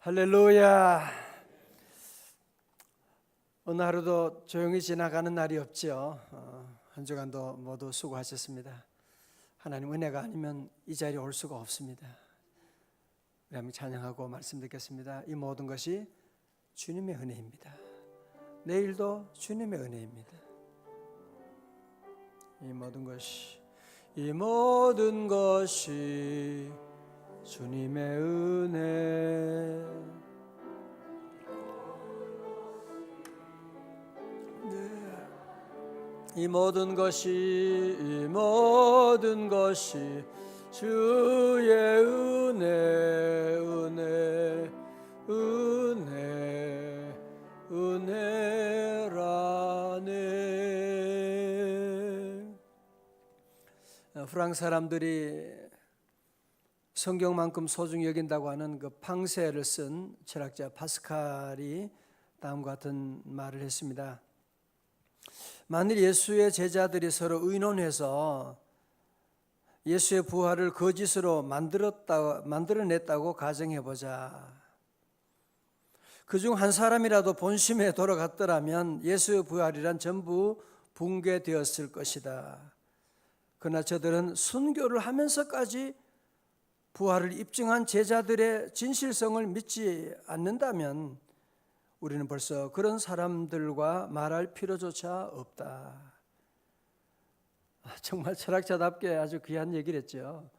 할렐루야. 오늘 하루도 조용히 지나가는 날이 없죠. 한 주간도 모두 수고하셨습니다. 하나님 은혜가 아니면 이 자리에 올 수가 없습니다. 우리 한번 찬양하고 말씀 듣겠습니다. 이 모든 것이 주님의 은혜입니다. 내일도 주님의 은혜입니다. 이 모든 것이 주님의 은혜. 네. 이 모든 것이 주의 은혜라네. 프랑스 사람들이 성경만큼 소중히 여긴다고 하는 그 팡세를 쓴 철학자 파스칼이 다음과 같은 말을 했습니다. 만일 예수의 제자들이 서로 의논해서 예수의 부활을 거짓으로 만들어냈다고 가정해보자. 그중 한 사람이라도 본심에 돌아갔더라면 예수의 부활이란 전부 붕괴되었을 것이다. 그러나 저들은 순교를 하면서까지 부활을 입증한 제자들의 진실성을 믿지 않는다면 우리는 벌써 그런 사람들과 말할 필요조차 없다. 정말 철학자답게 아주 귀한 얘기를 했죠.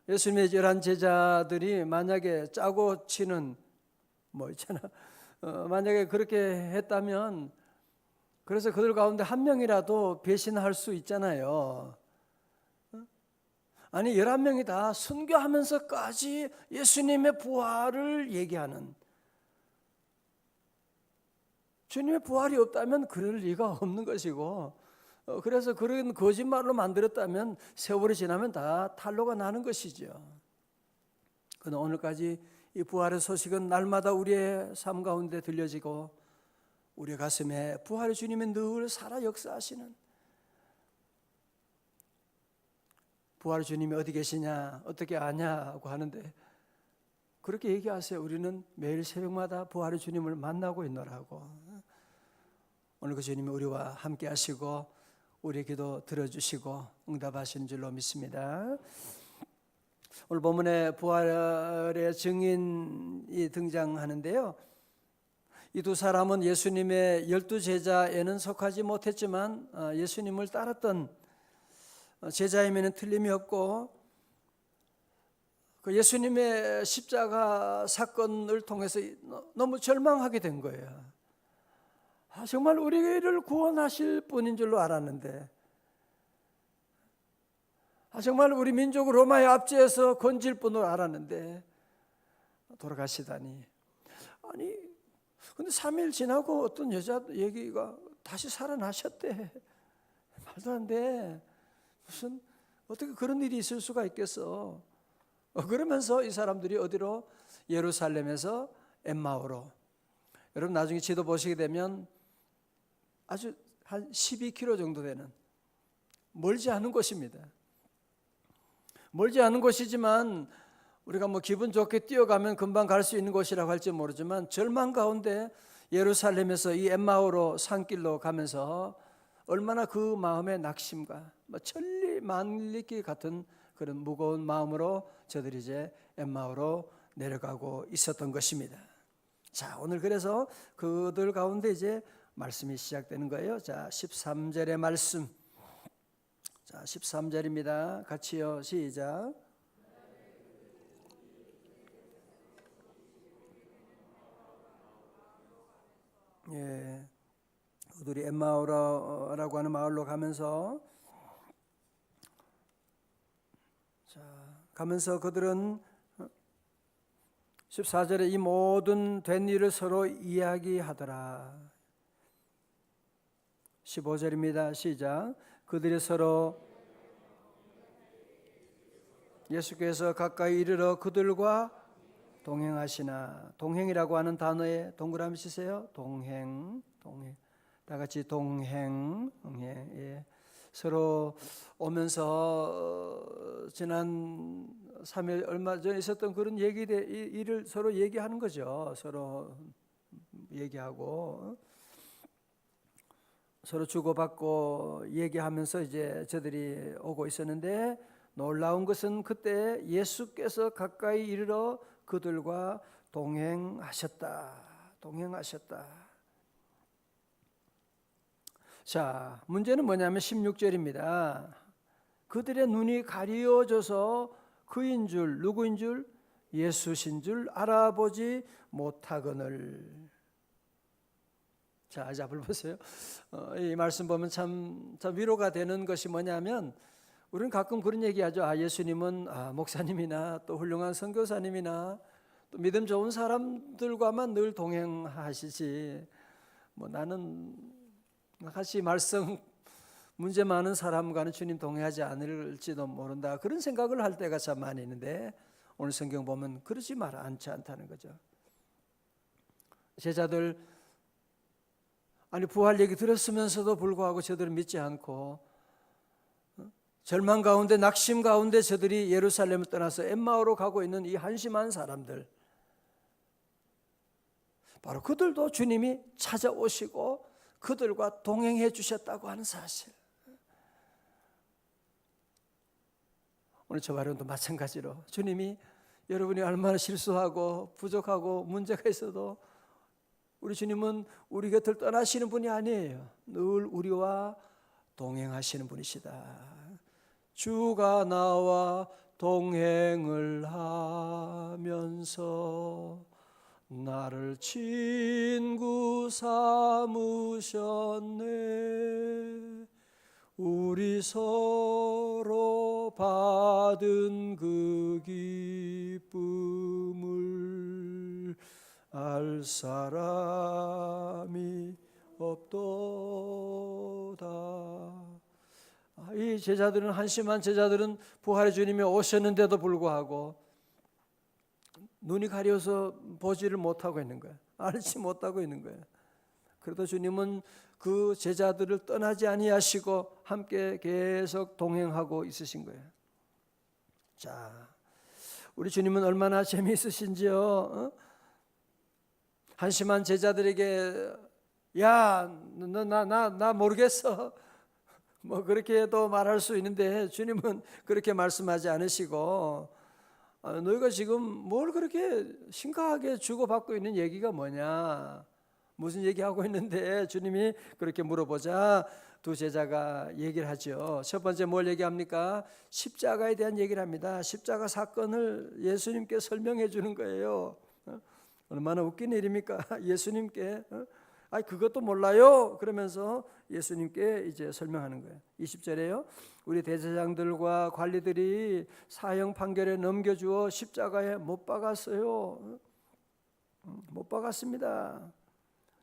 예수님의 11 제자들이 만약에 짜고 치는 만약에 그렇게 했다면 그래서 그들 가운데 한 명이라도 배신할 수 있잖아요. 아니 11명이 다 순교하면서까지 예수님의 부활을 얘기하는, 주님의 부활이 없다면 그럴 리가 없는 것이고, 그래서 그런 거짓말로 만들었다면 세월이 지나면 다 탄로가 나는 것이죠. 그러나 오늘까지 이 부활의 소식은 날마다 우리의 삶 가운데 들려지고 우리의 가슴에 부활의 주님이 늘 살아 역사하시는, 부활의 주님이 어디 계시냐, 어떻게 아냐고 하는데 그렇게 얘기하세요. 우리는 매일 새벽마다 부활의 주님을 만나고 있노라고. 오늘 그 주님이 우리와 함께 하시고 우리의 기도 들어주시고 응답하시는 줄로 믿습니다. 오늘 본문에 부활의 증인이 등장하는데요. 이 두 사람은 예수님의 12 제자에는 속하지 못했지만 예수님을 따랐던 제자임에는 틀림이 없고, 그 예수님의 십자가 사건을 통해서 너무 절망하게 된 거예요. 정말 우리를 구원하실 분인 줄로 알았는데, 정말 우리 민족을 로마의 압제에서 건질 분으로 알았는데 돌아가시다니. 아니 근데 3일 지나고 어떤 여자 얘기가 다시 살아나셨대. 말도 안 돼. 무슨 어떻게 그런 일이 있을 수가 있겠어. 그러면서 이 사람들이 어디로? 예루살렘에서 엠마오로. 여러분 나중에 지도 보시게 되면 아주 한 12km 정도 되는 멀지 않은 곳입니다. 멀지 않은 곳이지만 우리가 기분 좋게 뛰어가면 금방 갈 수 있는 곳이라고 할지 모르지만 절망 가운데 예루살렘에서 이 엠마오로 산길로 가면서 얼마나 그 마음의 낙심과 천리 만리길 같은 그런 무거운 마음으로 저들이 이제 엠마오로 내려가고 있었던 것입니다. 자, 오늘 그래서 그들 가운데 이제 말씀이 시작되는 거예요. 자, 13절의 말씀. 자, 13절입니다. 같이요. 시작. 예. 그들이 엠마오라고 하는 마을로 가면서 그들은 14절에 이 모든 된 일을 서로 이야기하더라. 15절입니다. 시작. 그들이 서로 예수께서 가까이 이르러 그들과 동행하시나. 동행이라고 하는 단어에 동그라미 치세요. 동행. 다 같이 동행. 예. 서로 오면서 지난 3일 얼마 전에 있었던 그런 일을 서로 얘기하는 거죠. 서로 얘기하고 서로 주고받고 얘기하면서 이제 저들이 오고 있었는데, 놀라운 것은 그때 예수께서 가까이 이르러 그들과 동행하셨다. 자, 문제는 뭐냐면 16절입니다. 그들의 눈이 가려져서 그인 줄, 누구인 줄, 예수신 줄 알아보지 못하거늘. 자, 잡을 보세요. 이 말씀 보면 참 위로가 되는 것이 뭐냐면, 우리는 가끔 그런 얘기하죠. 예수님은 목사님이나 또 훌륭한 선교사님이나 또 믿음 좋은 사람들과만 늘 동행하시지, 뭐 나는 같이 말씀 문제 많은 사람과는 주님 동행하지 않을지도 모른다, 그런 생각을 할 때가 참 많이 있는데, 오늘 성경 보면 그러지 않지 않다는 거죠. 제자들 부활 얘기 들었으면서도 불구하고 저들은 믿지 않고 절망 가운데, 낙심 가운데 저들이 예루살렘을 떠나서 엠마오로 가고 있는 이 한심한 사람들, 바로 그들도 주님이 찾아오시고 그들과 동행해 주셨다고 하는 사실. 오늘 저 바람도 마찬가지로 주님이 여러분이 얼마나 실수하고 부족하고 문제가 있어도 우리 주님은 우리 곁을 떠나시는 분이 아니에요. 늘 우리와 동행하시는 분이시다. 주가 나와 동행을 하면서 나를 친구 삼으셨네. 우리 서로 받은 그 기쁨을 알 사람이 없도다. 이 제자들은, 한심한 제자들은 부활의 주님이 오셨는데도 불구하고 눈이 가려서 보지를 못하고 있는 거예요. 알지 못하고 있는 거예요. 그래도 주님은 그 제자들을 떠나지 아니하시고 함께 계속 동행하고 있으신 거예요. 자, 우리 주님은 얼마나 재미있으신지요. 한심한 제자들에게 야, 나 모르겠어, 뭐 그렇게도 말할 수 있는데, 주님은 그렇게 말씀하지 않으시고, 너희가 지금 뭘 그렇게 심각하게 주고받고 있는 얘기가 뭐냐, 무슨 얘기하고 있는데, 주님이 그렇게 물어보자 두 제자가 얘기를 하죠. 첫 번째 뭘 얘기합니까? 십자가에 대한 얘기를 합니다. 십자가 사건을 예수님께 설명해 주는 거예요. 얼마나 웃긴 일입니까? 예수님께 그것도 몰라요? 그러면서 예수님께 이제 설명하는 거예요. 20절에요. 우리 대제사장들과 관리들이 사형 판결에 넘겨주어 십자가에 못 박았어요. 못 박았습니다.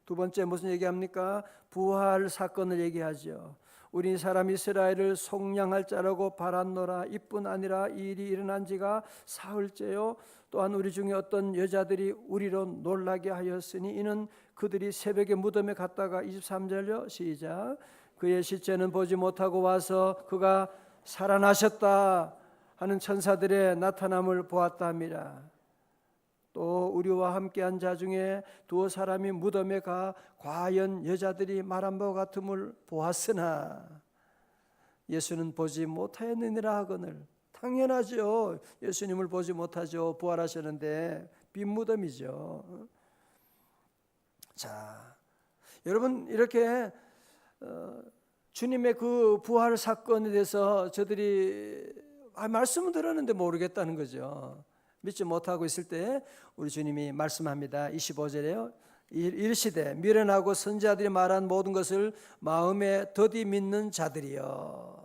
두 번째 무슨 얘기합니까? 부활 사건을 얘기하죠. 우리 사람 이스라엘을 속량할 자라고 바랐노라. 이뿐 아니라 이 일이 일어난 지가 사흘째요. 또한 우리 중에 어떤 여자들이 우리로 놀라게 하였으니 이는 그들이 새벽에 무덤에 갔다가 23절요. 시작. 그의 시체는 보지 못하고 와서 그가 살아나셨다 하는 천사들의 나타남을 보았다 합니다. 또 우리와 함께한 자 중에 두어 사람이 무덤에 가 과연 여자들이 말한 바와 같음을 보았으나 예수는 보지 못하였느니라 하거늘. 당연하죠. 예수님을 보지 못하죠. 부활하셨는데 빈 무덤이죠. 자, 여러분, 이렇게 주님의 그 부활 사건에 대해서 저들이 말씀은 들었는데 모르겠다는 거죠. 믿지 못하고 있을 때 우리 주님이 말씀합니다. 25절에요. 이르시되 미련하고 선지자들이 말한 모든 것을 마음에 더디 믿는 자들이여.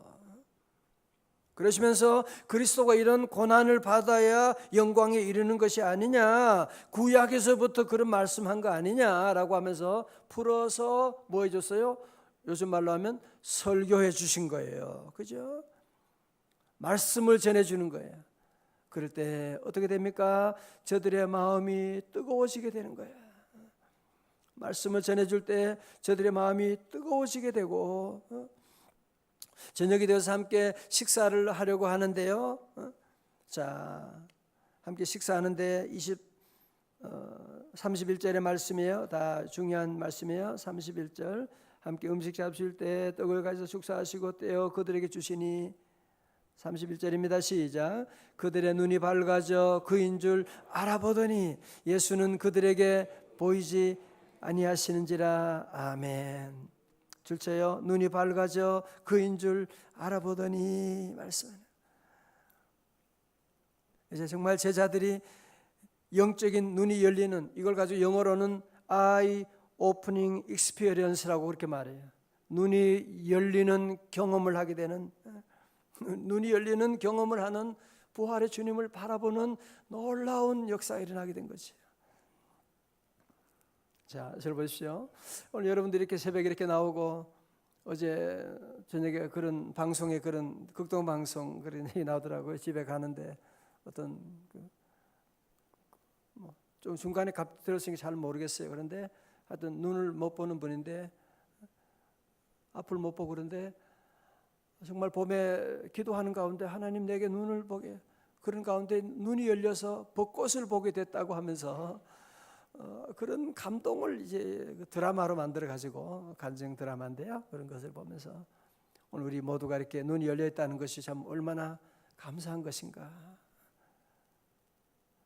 그러시면서 그리스도가 이런 고난을 받아야 영광에 이르는 것이 아니냐, 구약에서부터 그런 말씀한 거 아니냐라고 하면서 풀어서 뭐 해줬어요? 요즘 말로 하면 설교해 주신 거예요. 그죠? 말씀을 전해주는 거예요. 그럴 때 어떻게 됩니까? 저들의 마음이 뜨거워지게 되는 거예요. 말씀을 전해줄 때 저들의 마음이 뜨거워지게 되고, 저녁이 되어서 함께 식사를 하려고 하는데요, 자, 함께 식사하는데 31절의 말씀이에요. 다 중요한 말씀이에요. 31절 함께 음식 잡수실 때 떡을 가져서 축사하시고 떼어 그들에게 주시니 31절입니다. 시작. 그들의 눈이 밝아져 그인 줄 알아보더니 예수는 그들에게 보이지 아니하시는지라. 아멘. 둘째요, 눈이 밝아져 그인 줄 알아보더니 말씀하네요. 이제 정말 제자들이 영적인 눈이 열리는, 이걸 가지고 영어로는 eye opening experience라고 그렇게 말해요. 눈이 열리는 경험을 하게 되는, 눈이 열리는 경험을 하는 부활의 주님을 바라보는 놀라운 역사가 일어나게 된 거지. 자, 저를 보십시오. 오늘 여러분들이 이렇게 새벽에 이렇게 나오고 어제 저녁에 그런 방송에 그런 극동 방송 그런 얘기 나오더라고요. 집에 가는데 어떤 좀 중간에 갑자기 들었으니까 잘 모르겠어요. 그런데 하여튼 눈을 못 보는 분인데 앞을 못 보고 그런데 정말 봄에 기도하는 가운데 하나님 내게 눈을 보게, 그런 가운데 눈이 열려서 벚꽃을 보게 됐다고 하면서 그런 감동을 이제 드라마로 만들어 가지고, 간증 드라마인데요. 그런 것을 보면서 오늘 우리 모두가 이렇게 눈이 열려 있다는 것이 참 얼마나 감사한 것인가.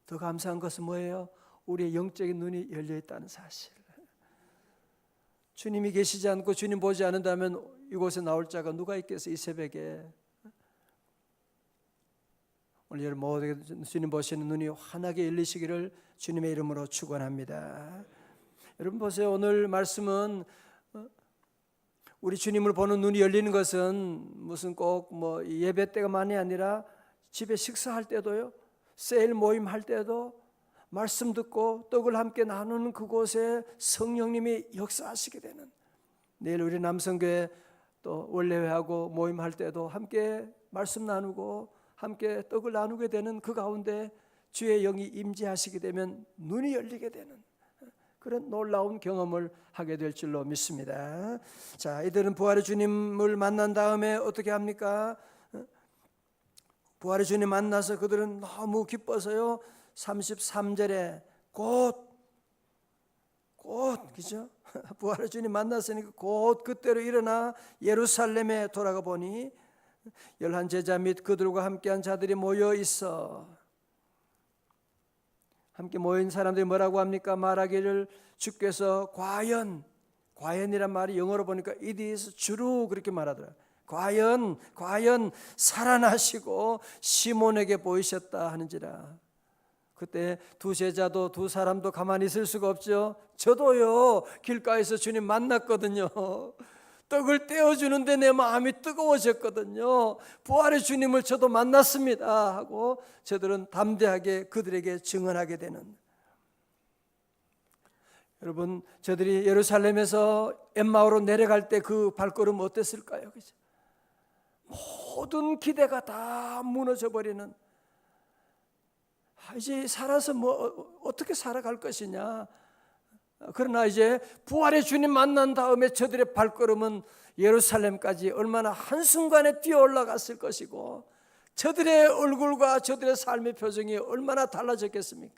더 감사한 것은 뭐예요? 우리의 영적인 눈이 열려 있다는 사실. 주님이 계시지 않고 주님 보지 않는다면 이곳에 나올 자가 누가 있겠어? 이 새벽에 오늘 여러분 모두 주님 보시는 눈이 환하게 열리시기를 주님의 이름으로 축원합니다. 여러분 보세요. 오늘 말씀은 우리 주님을 보는 눈이 열리는 것은 무슨 꼭 뭐 예배 때가만이 아니라 집에 식사할 때도요, 세일 모임 할 때도, 말씀 듣고 떡을 함께 나누는 그곳에 성령님이 역사하시게 되는, 내일 우리 남성교회 또 원래회하고 모임할 때도 함께 말씀 나누고 함께 떡을 나누게 되는 그 가운데 주의 영이 임재하시게 되면 눈이 열리게 되는 그런 놀라운 경험을 하게 될 줄로 믿습니다. 자, 이들은 부활의 주님을 만난 다음에 어떻게 합니까? 부활의 주님 만나서 그들은 너무 기뻐서요, 33절에 곧 그죠? 부활의 주님 만났으니까 곧 그때로 일어나 예루살렘에 돌아가 보니 11 제자 및 그들과 함께한 자들이 모여 있어. 함께 모인 사람들이 뭐라고 합니까? 말하기를 주께서 과연이란 말이 영어로 보니까 it is true 그렇게 말하더라. 과연 살아나시고 시몬에게 보이셨다 하는지라. 그때 두 제자도 두 사람도 가만히 있을 수가 없죠. 저도요 길가에서 주님 만났거든요. 떡을 떼어주는데 내 마음이 뜨거워졌거든요. 부활의 주님을 저도 만났습니다 하고 저들은 담대하게 그들에게 증언하게 되는. 여러분, 저들이 예루살렘에서 엠마오로 내려갈 때 그 발걸음 어땠을까요? 그죠? 모든 기대가 다 무너져 버리는, 이제 살아서 뭐 어떻게 살아갈 것이냐. 그러나 이제 부활의 주님 만난 다음에 저들의 발걸음은 예루살렘까지 얼마나 한순간에 뛰어 올라갔을 것이고 저들의 얼굴과 저들의 삶의 표정이 얼마나 달라졌겠습니까?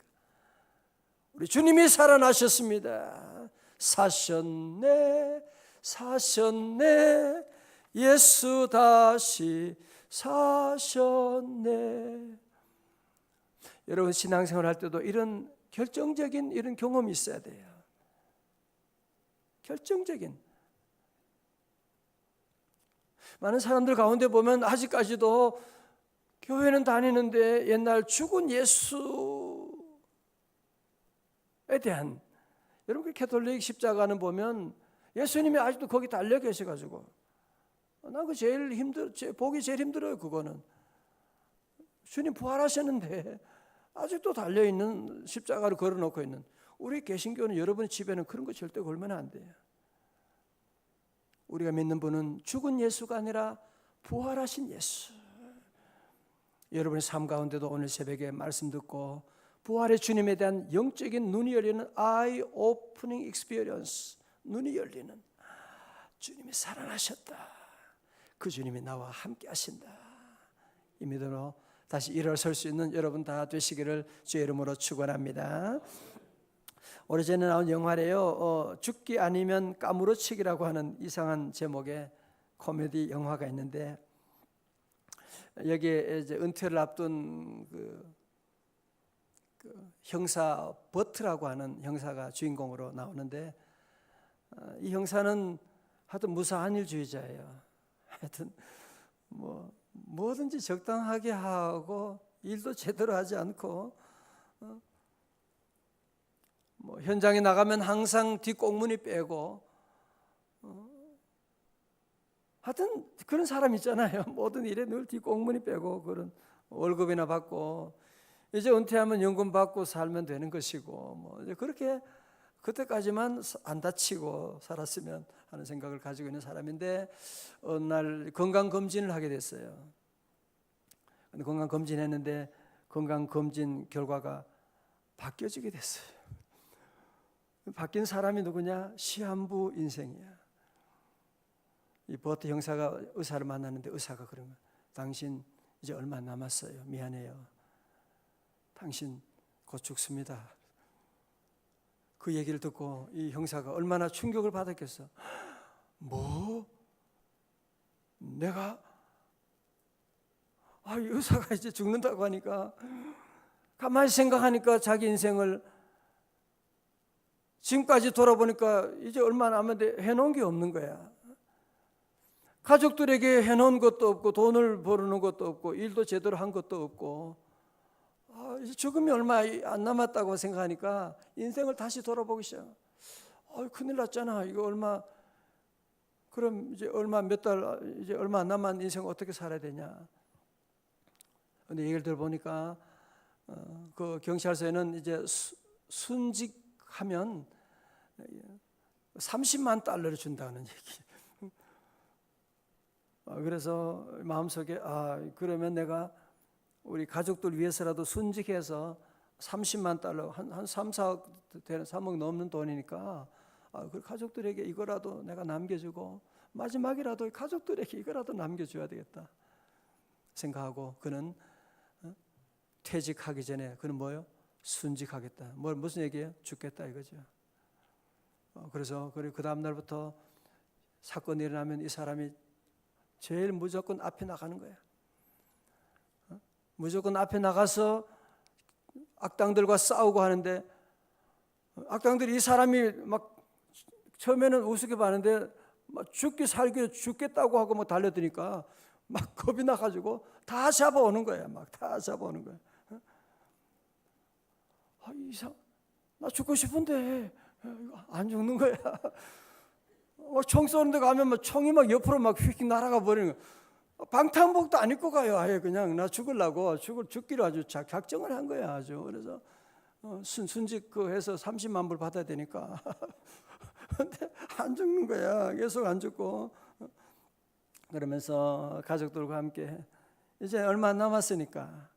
우리 주님이 살아나셨습니다. 사셨네 예수 다시 사셨네. 여러분 신앙생활 할 때도 이런 결정적인 이런 경험이 있어야 돼요. 결정적인. 많은 사람들 가운데 보면 아직까지도 교회는 다니는데 옛날 죽은 예수에 대한, 여러분 캐톨릭 십자가는 보면 예수님이 아직도 거기 달려 계셔가지고 나 그 보기 제일 힘들어요. 그거는 주님 부활하셨는데 아직도 달려있는 십자가를 걸어놓고 있는, 우리 개신교는 여러분 집에는 그런 거 절대 걸면 안 돼요. 우리가 믿는 분은 죽은 예수가 아니라 부활하신 예수. 여러분의 삶 가운데도 오늘 새벽에 말씀 듣고 부활의 주님에 대한 영적인 눈이 열리는 eye opening experience, 눈이 열리는, 주님이 살아나셨다, 그 주님이 나와 함께 하신다, 이 믿음으로 다시 일어설 수 있는 여러분 다 되시기를 주의 이름으로 축원합니다. 오래전에 나온 영화래요. 죽기 아니면 까무러치기라고 하는 이상한 제목의 코미디 영화가 있는데, 여기에 이제 은퇴를 앞둔 그 형사 버트라고 하는 형사가 주인공으로 나오는데, 이 형사는 하여튼 무사한일주의자예요. 하여튼 뭐든지 적당하게 하고 일도 제대로 하지 않고, 현장에 나가면 항상 뒷공문이 빼고, 하여튼 그런 사람 있잖아요. 모든 일에 늘 뒷공문이 빼고, 그런 월급이나 받고 이제 은퇴하면 연금 받고 살면 되는 것이고, 이제 그렇게 그때까지만 안 다치고 살았으면 하는 생각을 가지고 있는 사람인데, 어느 날 건강검진을 하게 됐어요. 근데 건강검진했는데 건강검진 결과가 바뀌어지게 됐어요. 바뀐 사람이 누구냐? 시한부 인생이야. 이 버트 형사가 의사를 만났는데 의사가 그런 거야. 당신 이제 얼마 안 남았어요. 미안해요. 당신 곧 죽습니다. 그 얘기를 듣고 이 형사가 얼마나 충격을 받았겠어. 뭐? 내가? 이 의사가 이제 죽는다고 하니까, 가만히 생각하니까 자기 인생을 지금까지 돌아보니까 이제 얼마 남았는데 해놓은 게 없는 거야. 가족들에게 해놓은 것도 없고, 돈을 벌어놓은 것도 없고, 일도 제대로 한 것도 없고, 이제 죽음이 얼마 안 남았다고 생각하니까 인생을 다시 돌아보기 시작. 큰일 났잖아. 이거 그럼 이제 몇 달, 이제 얼마 안 남은 인생 어떻게 살아야 되냐. 근데 얘기를 들어보니까 그 경찰서에는 이제 순직하면 30만 달러를 준다는 얘기. 그래서 마음속에 그러면 내가 우리 가족들 위해서라도 순직해서 30만 달러, 한 3, 4억 되는 3억 넘는 돈이니까, 그 가족들에게 이거라도 내가 남겨주고 마지막이라도 가족들에게 이거라도 남겨줘야 되겠다 생각하고, 그는 퇴직하기 전에 그는 뭐예요? 순직하겠다. 무슨 얘기예요? 죽겠다 이거죠. 그래서 그 다음 날부터 사건이 일어나면 이 사람이 제일 무조건 앞에 나가는 거야. 무조건 앞에 나가서 악당들과 싸우고 하는데, 악당들이 이 사람이 막 처음에는 우습게 봤는데 막 죽기 살기 죽겠다고 하고 막 달려드니까 막 겁이 나가지고 다 잡아오는 거야. 막 다 잡아오는 거야. 나 죽고 싶은데 안 죽는 거야. 총 쏘는데 가면 막 총이 막 옆으로 막 휙 날아가 버리는 거야. 방탄복도 안 입고 가요. 아예 그냥 나 죽으려고 죽기로 아주 작정을 한 거야. 아주. 그래서 순직 해서 30만 불 받아야 되니까. 근데 안 죽는 거야. 계속 안 죽고. 그러면서 가족들과 함께 이제 얼마 안 남았으니까,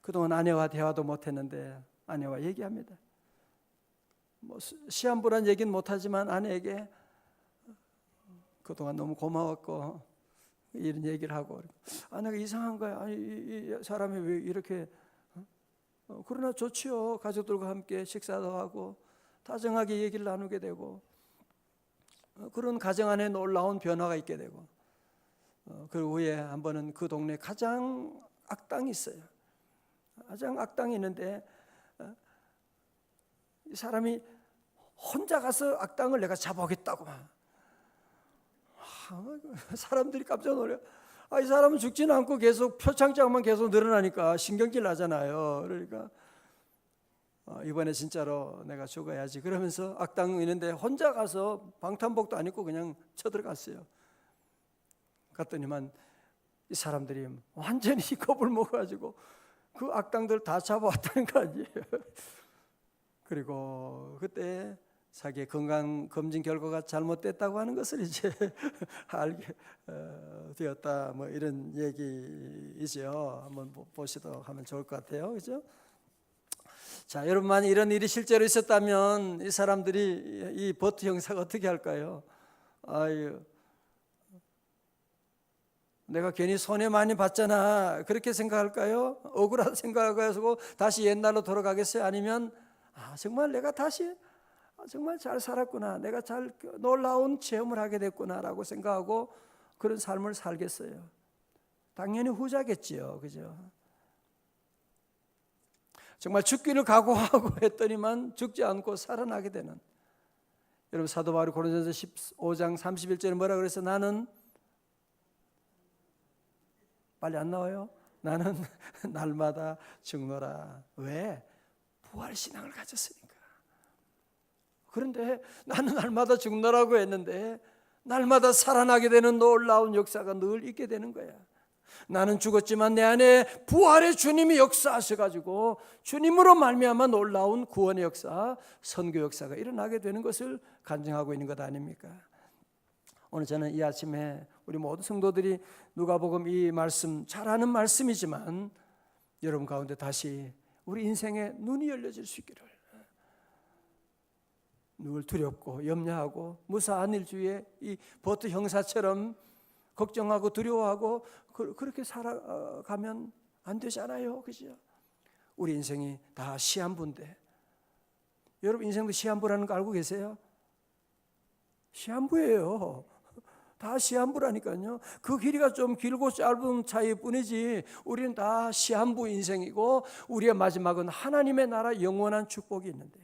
그동안 아내와 대화도 못했는데 아내와 얘기합니다. 시한부란 얘기는 못하지만 아내에게 그동안 너무 고마웠고 이런 얘기를 하고, 아내가 이상한 거야. 이 사람이 왜 이렇게, 그러나 좋지요. 가족들과 함께 식사도 하고 다정하게 얘기를 나누게 되고, 그런 가정 안에 놀라운 변화가 있게 되고, 그 후에 한 번은 그 동네 가장 악당이 있어요. 가장 악당이 있는데, 이 사람이 혼자 가서 악당을 내가 잡아오겠다고. 사람들이 깜짝 놀래요. 이 사람은 죽지는 않고 계속 표창장만 계속 늘어나니까 신경질 나잖아요. 그러니까 이번에 진짜로 내가 죽어야지 그러면서 악당 있는데 혼자 가서 방탄복도 안 입고 그냥 쳐들어갔어요. 갔더니만 이 사람들이 완전히 겁을 먹어가지고 그 악당들 다 잡아왔다는 거 아니에요. 그리고 그때 자기의 건강검진 결과가 잘못됐다고 하는 것을 이제 알게 되었다, 뭐 이런 얘기이죠. 한번 보시도록 하면 좋을 것 같아요. 그죠? 자, 여러분만 이런 일이 실제로 있었다면 이 사람들이, 이 버트 형사가 어떻게 할까요? 내가 괜히 손해 많이 봤잖아, 그렇게 생각할까요? 억울하다 생각하고 다시 옛날로 돌아가겠어요? 아니면 정말 내가 다시 정말 잘 살았구나, 내가 잘 놀라운 체험을 하게 됐구나라고 생각하고 그런 삶을 살겠어요? 당연히 후자겠지요, 그죠? 정말 죽기를 각오하고 했더니만 죽지 않고 살아나게 되는, 여러분 사도 바울이 고린도전서 15장 31절에 뭐라 그래서 나는, 빨리 안 나와요? 나는 날마다 죽노라. 왜? 부활신앙을 가졌으니까. 그런데 나는 날마다 죽노라고 했는데 날마다 살아나게 되는 놀라운 역사가 늘 있게 되는 거야. 나는 죽었지만 내 안에 부활의 주님이 역사하셔가지고 주님으로 말미암아 놀라운 구원의 역사, 선교 역사가 일어나게 되는 것을 간증하고 있는 것 아닙니까? 오늘 저는 이 아침에 우리 모든 성도들이 누가복음 이 말씀 잘 아는 말씀이지만 여러분 가운데 다시 우리 인생의 눈이 열려질 수 있기를, 늘 두렵고 염려하고 무사한 일 주위에 이 보트 형사처럼 걱정하고 두려워하고 그렇게 살아가면 안 되잖아요, 그죠? 우리 인생이 다 시한부인데, 여러분 인생도 시한부라는 거 알고 계세요? 시한부예요. 다 시한부라니까요. 그 길이가 좀 길고 짧은 차이일 뿐이지 우리는 다 시한부 인생이고 우리의 마지막은 하나님의 나라 영원한 축복이 있는데,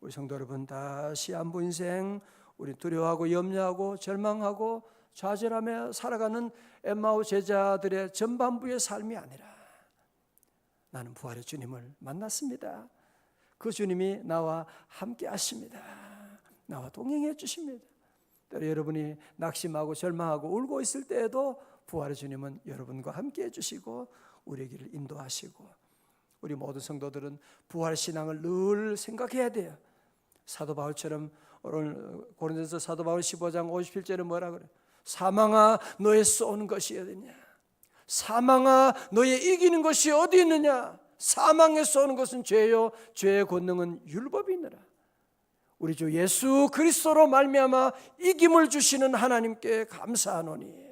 우리 성도 여러분 다 시한부 인생, 우리 두려워하고 염려하고 절망하고 좌절하며 살아가는 엠마오 제자들의 전반부의 삶이 아니라 나는 부활의 주님을 만났습니다. 그 주님이 나와 함께 하십니다. 나와 동행해 주십니다. 때로 여러분이 낙심하고 절망하고 울고 있을 때에도 부활의 주님은 여러분과 함께 해주시고 우리의 길을 인도하시고, 우리 모든 성도들은 부활신앙을 늘 생각해야 돼요. 사도 바울처럼 오늘 고린도서 사도 바울 15장 57절에 뭐라 그래요? 사망아 너의 쏘는 것이 어디냐? 사망아 너의 이기는 것이 어디 있느냐? 사망에 쏘는 것은 죄요 죄의 권능은 율법이 있느라. 우리 주 예수 그리스도로 말미암아 이김을 주시는 하나님께 감사하노니.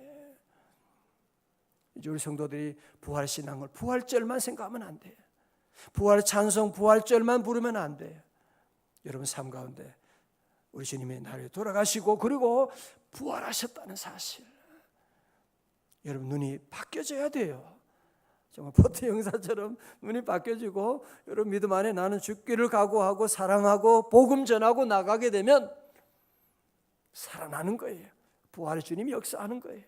이제 우리 성도들이 부활신앙을 부활절만 생각하면 안 돼요. 부활 찬송 부활절만 부르면 안 돼요. 여러분 삶 가운데 우리 주님이 나를 돌아가시고 그리고 부활하셨다는 사실, 여러분 눈이 바뀌어져야 돼요. 정말 보트 형사처럼 눈이 바뀌어지고 여러분 믿음 안에 나는 죽기를 각오하고 사랑하고 복음 전하고 나가게 되면 살아나는 거예요. 부활의 주님이 역사하는 거예요.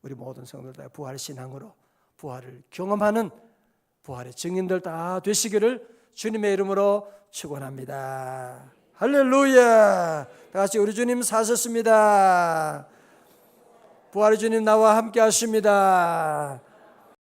우리 모든 성도들 다 부활 신앙으로 부활을 경험하는 부활의 증인들 다 되시기를 주님의 이름으로 축원합니다. 할렐루야. 다 같이 우리 주님 사셨습니다. 부활의 주님 나와 함께 하십니다.